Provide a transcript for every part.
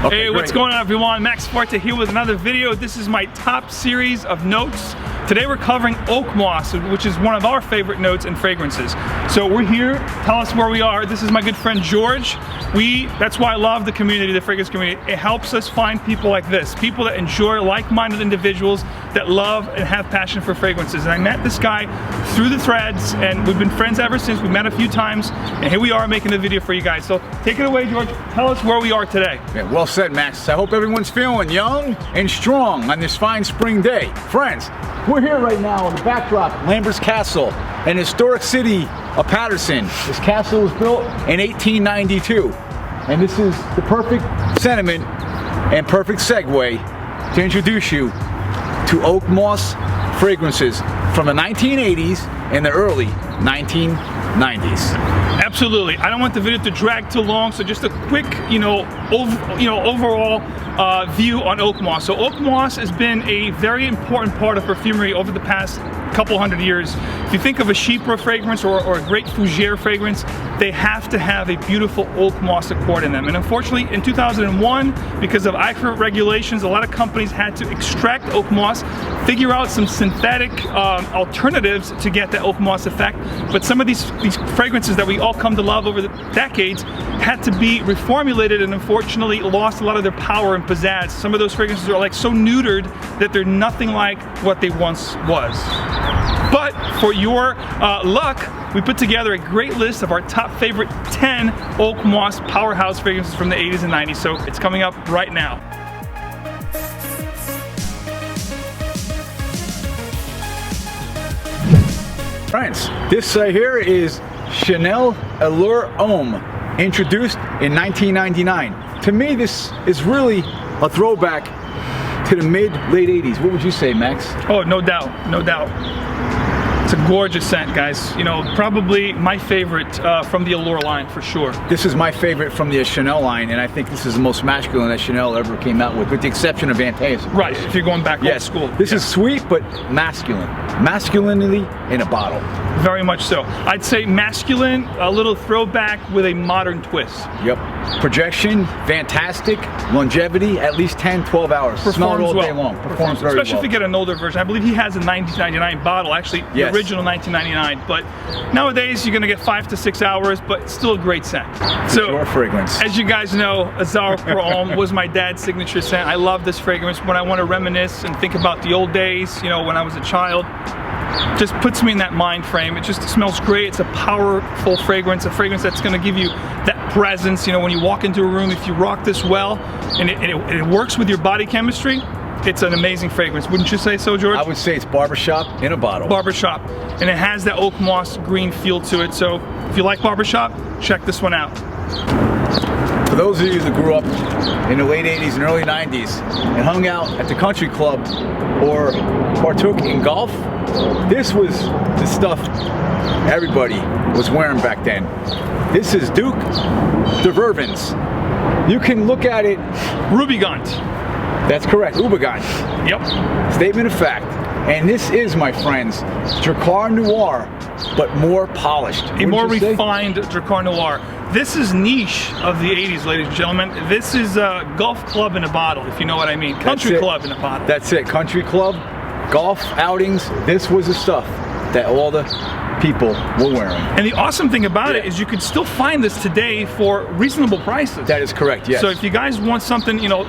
Okay, hey, what's going on, everyone? Max Forti here with another video. This is my top series of notes. Today we're covering Oakmoss, which is one of our favorite notes and fragrances. So we're here, tell us where we are. This is my good friend George. That's why I love the community, the fragrance community. It helps us find people like this, people that enjoy, like-minded individuals that love and have passion for fragrances. And I met this guy through the threads, and we've been friends ever since. We met a few times, and here we are making a video for you guys. So take it away, George. Tell us where we are today. Yeah, well said, Max. I hope everyone's feeling young and strong on this fine spring day. Friends, we're here right now on the backdrop, Lambert's Castle, an historic city of Patterson. This castle was built in 1892, and this is the perfect sentiment and perfect segue to introduce you to Oakmoss Fragrances from the 1980s and the early 1990s. Absolutely. I don't want the video to drag too long, so just a quick, overall view on Oakmoss. So Oakmoss has been a very important part of perfumery over the past couple hundred years. If you think of a Chypre fragrance or a great Fougere fragrance, they have to have a beautiful oak moss accord in them. And unfortunately, in 2001, because of ICRA regulations, a lot of companies had to extract oak moss, figure out some synthetic alternatives to get that oak moss effect. But some of these fragrances that we all come to love over the decades had to be reformulated and unfortunately lost a lot of their power and pizzazz. Some of those fragrances are like so neutered that they're nothing like what they once was. But for your luck, we put together a great list of our top favorite 10 oak moss powerhouse fragrances from the 80s and 90s. So it's coming up right now. Friends, this right here is Chanel Allure Homme, introduced in 1999. To me, this is really a throwback to the mid-late 80s. What would you say, Max? Oh, no doubt, no doubt. It's a gorgeous scent, guys. You know, probably my favorite from the Allure line, for sure. This is my favorite from the Chanel line, and I think this is the most masculine that Chanel ever came out with the exception of Van Tays. Right, if you're going back old school. This is sweet, but masculine. Masculinity in a bottle. Very much so. I'd say masculine, a little throwback with a modern twist. Yep. Projection, fantastic. Longevity, at least 10, 12 hours. Smell it all day long. Performs very well. Especially if you get an older version. I believe he has a 1999 bottle, actually the original 1999. But nowadays you're going to get 5 to 6 hours, but still a great scent. So, your fragrance. As you guys know, Azar Pour Homme was my dad's signature scent. I love this fragrance when I want to reminisce and think about the old days, you know, when I was a child. Just puts me in that mind frame. It just smells great. It's a powerful fragrance, a fragrance that's going to give you that presence. You know, when you walk into a room, if you rock this well and it works with your body chemistry, it's an amazing fragrance. Wouldn't you say so, George? I would say it's barbershop in a bottle. Barbershop. And it has that oak moss green feel to it. So if you like barbershop, check this one out. For those of you that grew up in the late 80s and early 90s and hung out at the country club or partook in golf, this was the stuff everybody was wearing back then. This is Duke de Vervins. You can look at it. Rubigant. That's correct, Ubigant. Yep. Statement of fact. And this is, my friends, Drakkar Noir, but more polished. A more refined Drakkar Noir. This is niche of the 80s, ladies and gentlemen. This is a golf club in a bottle, if you know what I mean. Country club in a bottle. That's it, country club, golf outings. This was the stuff that all the people were wearing. And the awesome thing about it is you can still find this today for reasonable prices. That is correct, yes. So if you guys want something, you know,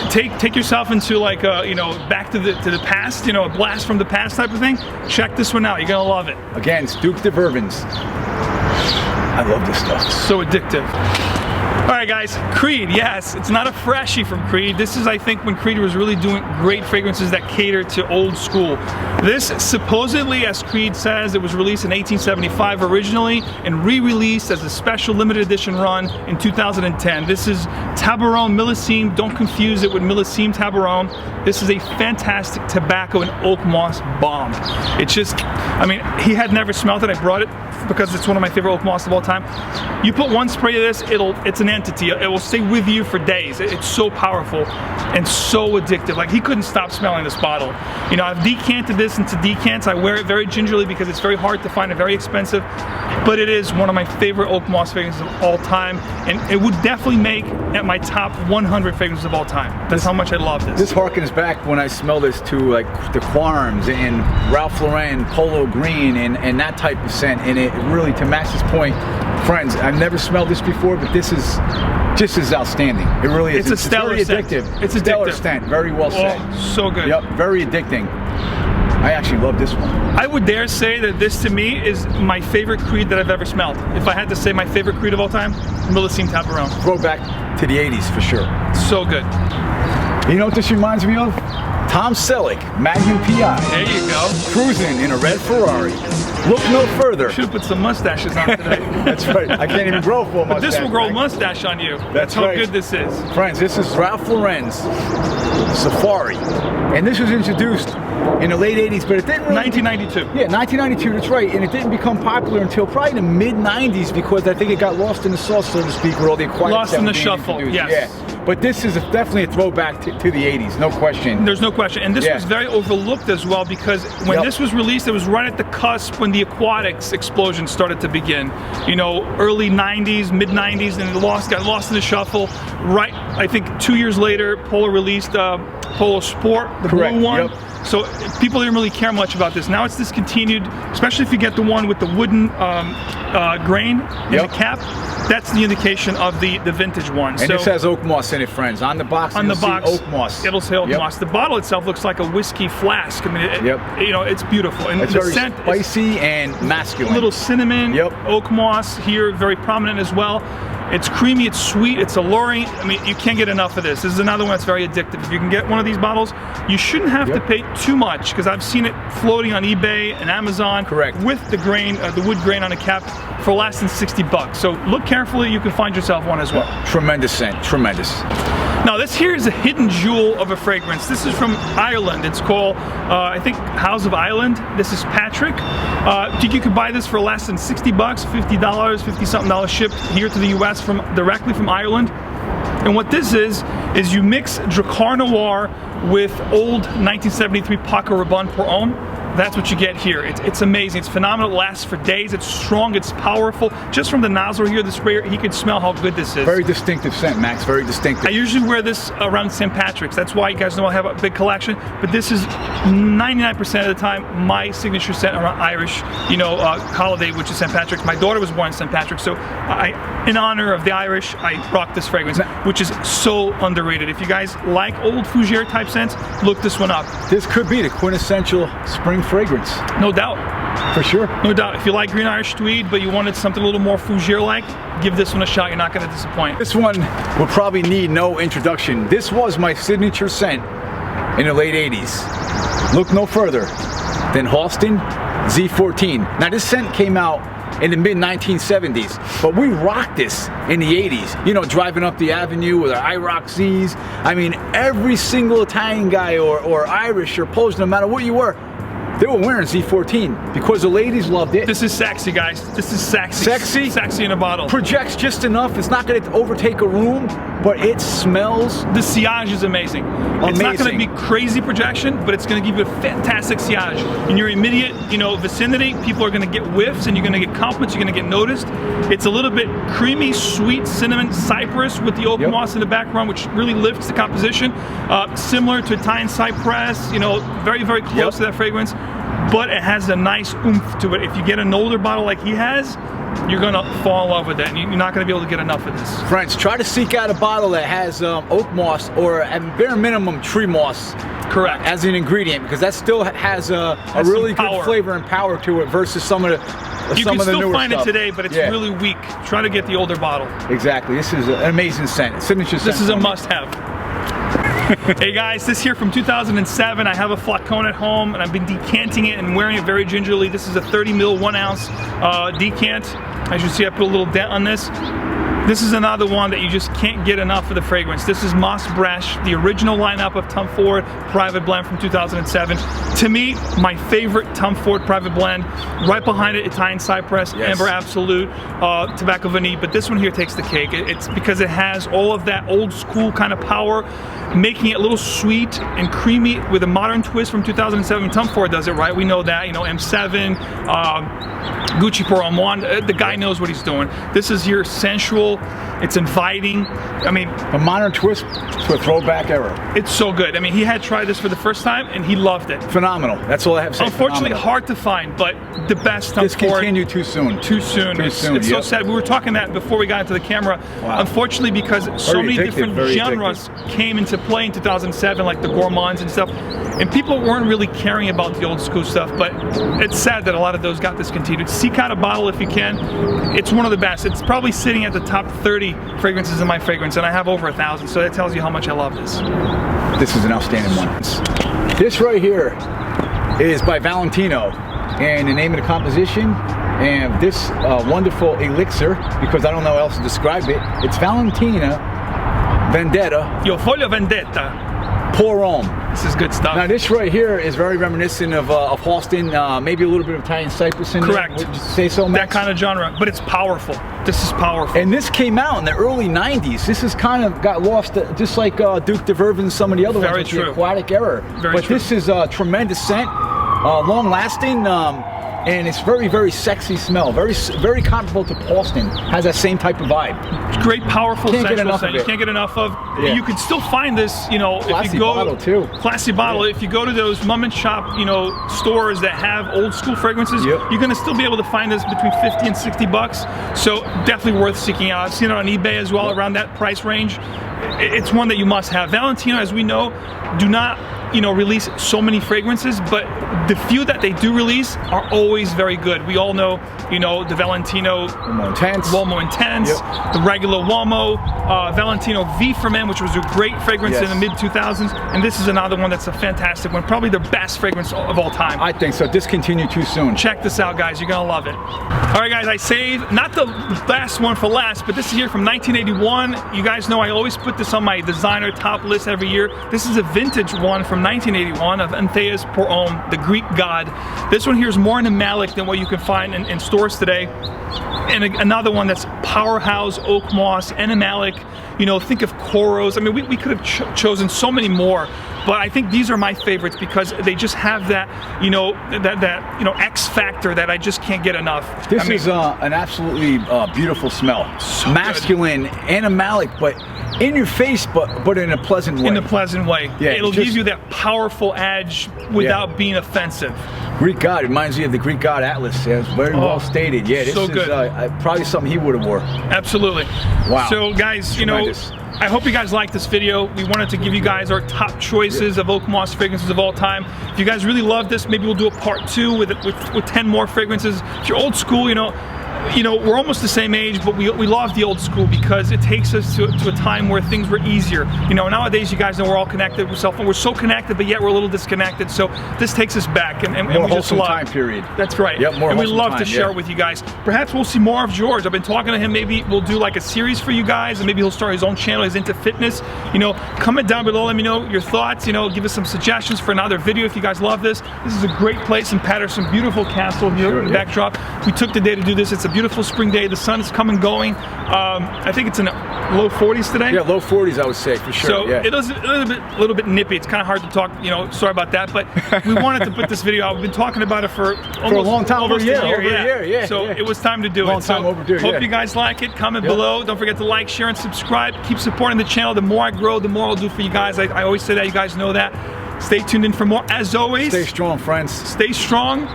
take yourself into like a, you know, back to the past, you know, a blast from the past type of thing, check this one out. You're gonna love it. Again, it's Duke de Vervins. I love this stuff. So addictive. All right, guys, Creed, yes, it's not a freshie from Creed. This is, I think, when Creed was really doing great fragrances that cater to old school. This, supposedly, as Creed says, it was released in 1875 originally and re-released as a special limited edition run in 2010. This is Tabaron Millésime. Don't confuse it with Millésime Tabaron. This is a fantastic tobacco and oak moss bomb. It's just, I mean, he had never smelled it. I brought it because it's one of my favorite oak moss of all time. You put one spray of this, it's an entity. It will stay with you for days. It's so powerful and so addictive. Like, he couldn't stop smelling this bottle. You know, I've decanted this into decants. I wear it very gingerly because it's very hard to find a very expensive but it is one of my favorite Oakmoss fragrances of all time, and it would definitely make at my top 100 fragrances of all time. That's how much I love this. This harkens back when I smell this to like the Quarms and Ralph Lauren Polo Green and that type of scent, and it really, to match this point, friends, I've never smelled this before, but this is just as outstanding. It really is. It's a stellar very scent. addictive. It's stellar addictive. scent. Very well said. So good. Yep, very addicting. I actually love this one. I would dare say that this to me is my favorite creed that I've ever smelled. If I had to say my favorite creed of all time, Millesime Tabaron. Throwback to the 80s for sure. So good. You know what this reminds me of? Tom Selleck, Magnum PI. There you go. Cruising in a red Ferrari. Look no further. Should have put some mustaches on today. That's right. I can't even grow a full mustache. But this will grow a Frank. mustache on you. That's how right. good this is. Friends, this is Ralph Lauren's Safari. And this was introduced in the late 80s, but it didn't really... 1992. Yeah, 1992, that's right. And it didn't become popular until probably the mid-90s because I think it got lost in the sauce, so to speak, with all the acquired Lost stuff in the being shuffle, introduced. yes. Yeah. But this is definitely a throwback to the 80s, no question. There's no question. And this Yeah. was very overlooked as well because when Yep. this was released, it was right at the cusp when the aquatics explosion started to begin. You know, early 90s, mid 90s, and it got lost in the shuffle. Right, I think 2 years later, Polo released Polo Sport, the Correct. blue one. Yep. So people didn't really care much about this. Now it's discontinued, especially if you get the one with the wooden grain in Yep. the cap. That's the indication of the vintage one. And so this has Oakmoss in it, friends. On the box, on the you'll see box, Oakmoss. it'll say Oakmoss. Yep. The bottle itself looks like a whiskey flask. I mean, Yep. you know, it's beautiful. And It's the very scent is spicy and masculine. a little cinnamon. Yep. Oakmoss here, very prominent as well. It's creamy, it's sweet, it's alluring. I mean, you can't get enough of this. This is another one that's very addictive. If you can get one of these bottles, you shouldn't have to Yep. pay too much because I've seen it floating on eBay and Amazon. Correct. With the grain, the wood grain on the cap for less than 60 bucks. So look carefully, you can find yourself one as well. Tremendous scent, tremendous. Now this here is a hidden jewel of a fragrance. This is from Ireland. It's called, I think, House of Ireland. This is Patrick. You could buy this for less than 60 bucks, $50, 50-something dollars shipped here to the US directly from Ireland. And what this is you mix Dracar Noir with old 1973 Paco Rabanne Pour Homme. That's what you get here. It's amazing. It's phenomenal. It lasts for days. It's strong. It's powerful. Just from the nozzle here, the sprayer, he can smell how good this is. Very distinctive scent, Max. Very distinctive. I usually wear this around St. Patrick's. That's why you guys know I have a big collection. But this is 99% of the time my signature scent around Irish, holiday, which is St. Patrick's. My daughter was born in St. Patrick's, so in honor of the Irish, I rock this fragrance, which is so underrated. If you guys like old fougere type scents, look this one up. This could be the quintessential spring fragrance. No doubt. For sure. No doubt. If you like Green Irish Tweed, but you wanted something a little more fougere-like, give this one a shot. You're not going to disappoint. This one will probably need no introduction. This was my signature scent in the late 80s. Look no further than Halston Z14. Now this scent came out in the mid-1970s, but we rocked this in the 80s. You know, driving up the avenue with our IROC Z's. I mean, every single Italian guy or Irish or Polish, no matter what you were, they were wearing Z14 because the ladies loved it. This is sexy, guys. This is sexy. Sexy? Sexy in a bottle. Projects just enough. It's not going to overtake a room, but it smells the sillage is amazing. It's not going to be crazy projection, but it's going to give you a fantastic sillage. In your immediate, vicinity, people are going to get whiffs, and you're going to get compliments. You're going to get noticed. It's a little bit creamy, sweet, cinnamon, cypress with the oak moss in the background, which really lifts the composition. Similar to Italian cypress. Very, very close to that fragrance. But it has a nice oomph to it. If you get an older bottle like he has, you're gonna fall in love with it, and you're not gonna be able to get enough of this. Friends, try to seek out a bottle that has oak moss or at bare minimum tree moss. Correct. As an ingredient, because that still has a really good flavor and power to it versus some of the You can still find it today, but it's really weak. Try to get the older bottle. Exactly. This is an amazing scent. Signature scent. This is a must-have. Hey guys, this here from 2007. I have a flacon at home, and I've been decanting it and wearing it very gingerly. This is a 30 ml 1 ounce decant. As you see, I put a little dent on this. This is another one that you just can't get enough of the fragrance. This is Moss Bresh, the original lineup of Tom Ford Private Blend from 2007. To me, my favorite Tom Ford Private Blend. Right behind it, Italian Cypress, Amber Absolute, Tobacco Vanille. But this one here takes the cake. It's because it has all of that old school kind of power, making it a little sweet and creamy with a modern twist from 2007. Tom Ford does it right. We know that. You know, M7, Gucci Pour Homme 1. The guy knows what he's doing. This is here sensual. It's inviting. I mean, a modern twist to a throwback era. It's so good. I mean, he had tried this for the first time and he loved it. Phenomenal. That's all I have to say. Unfortunately, hard to find, but the best Tom Ford. Discontinued too soon. Too soon. It's so sad. We were talking that before we got into the camera. Wow. Unfortunately, because so many different genres came into play in 2007, like the gourmands and stuff, and people weren't really caring about the old school stuff. But it's sad that a lot of those got discontinued. Seek out a bottle if you can. It's one of the best. It's probably sitting at the top 30 fragrances in my fragrance, and I have over 1,000. So that tells you how much I love this. This is an outstanding one. This right here is by Valentino, and the name of the composition, and this wonderful elixir, because I don't know how else to describe it, it's Valentina Vendetta. Io voglio vendetta. Pour Homme. This is good stuff. Now this right here is very reminiscent of Halston, maybe a little bit of Italian Cypress in Correct. there. Would you say so, Max? That kind of genre, but it's powerful. This is powerful. And this came out in the early 90s. This has kind of got lost, just like Duke de Verve and some of the other ones with the aquatic era. But this is a tremendous scent, long lasting, and it's very, very sexy smell. Very comparable to Halston. Has that same type of vibe. Great, powerful, sensual scent. You can't get enough of. Yeah. You can still find this, you know, classy if you go bottle too. Classy bottle. If you go to those mom and shop, you know, stores that have old school fragrances, you're gonna still be able to find this between 50 and 60 bucks. So definitely worth seeking out. I've seen it on eBay as well, around that price range. It's one that you must have. Valentino, as we know, do not, you know, release so many fragrances, but the few that they do release are always very good. We all know, you know, the Valentino Uomo Intense, the regular Uomo, Valentino V for Men, which was a great fragrance in the mid-2000s, and this is another one that's a fantastic one, probably their best fragrance of all time. I think so. Discontinued too soon. Check this out, guys. You're gonna love it. All right, guys, I saved not the last one for last, but this is here from 1981. You guys know I always put this on my designer top list every year. This is a vintage one from 1981 of Anthea's Pour Homme, the Greek god. This one here is more animalic than what you can find in stores today. And another one that's powerhouse, oak moss, animalic. You know, think of Koros. I mean, we could have chosen so many more, but I think these are my favorites because they just have that, you know, that you know, X factor that I just can't get enough. This is an absolutely beautiful smell. So masculine, good. Animalic, but in your face, but in a pleasant way. In a pleasant way. Yeah, it'll give you that powerful edge without being offensive. Greek god, it reminds me of the Greek god Atlas. Yeah, it's very well stated. Yeah, this is probably something he would have wore. Absolutely. Wow. So guys, you know, I hope you guys liked this video. We wanted to give you guys our top choices of Oakmoss fragrances of all time. If you guys really love this, maybe we'll do a part 2 with 10 more fragrances. If you're old school, you know, we're almost the same age, but we love the old school because it takes us to a time where things were easier. You know, nowadays you guys know we're all connected with cell phone. We're so connected, but yet we're a little disconnected. So this takes us back, and we just love time period. That's right. Yep, more and we love to share it with you guys. Perhaps we'll see more of George. I've been talking to him. Maybe we'll do like a series for you guys, and maybe he'll start his own channel. He's into fitness. You know, comment down below. Let me know your thoughts. You know, give us some suggestions for another video if you guys love this. This is a great place in Patterson. Beautiful castle here in the backdrop. We took the day to do this. It's a beautiful spring day. The sun is coming, going. I think it's in low 40s today. Yeah, low 40s, I would say, for sure. So it is a little bit nippy. It's kind of hard to talk, you know, sorry about that, but we wanted to put this video out. We've been talking about it for a long time, almost a year. So it was time to do it. So hope you guys like it. Comment below. Don't forget to like, share, and subscribe. Keep supporting the channel. The more I grow, the more I'll do for you guys. I always say that. You guys know that. Stay tuned in for more. As always, stay strong, friends. Stay strong.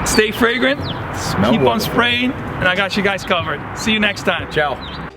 Stay fragrant. Keep on spraying. And I got you guys covered. See you next time. Ciao.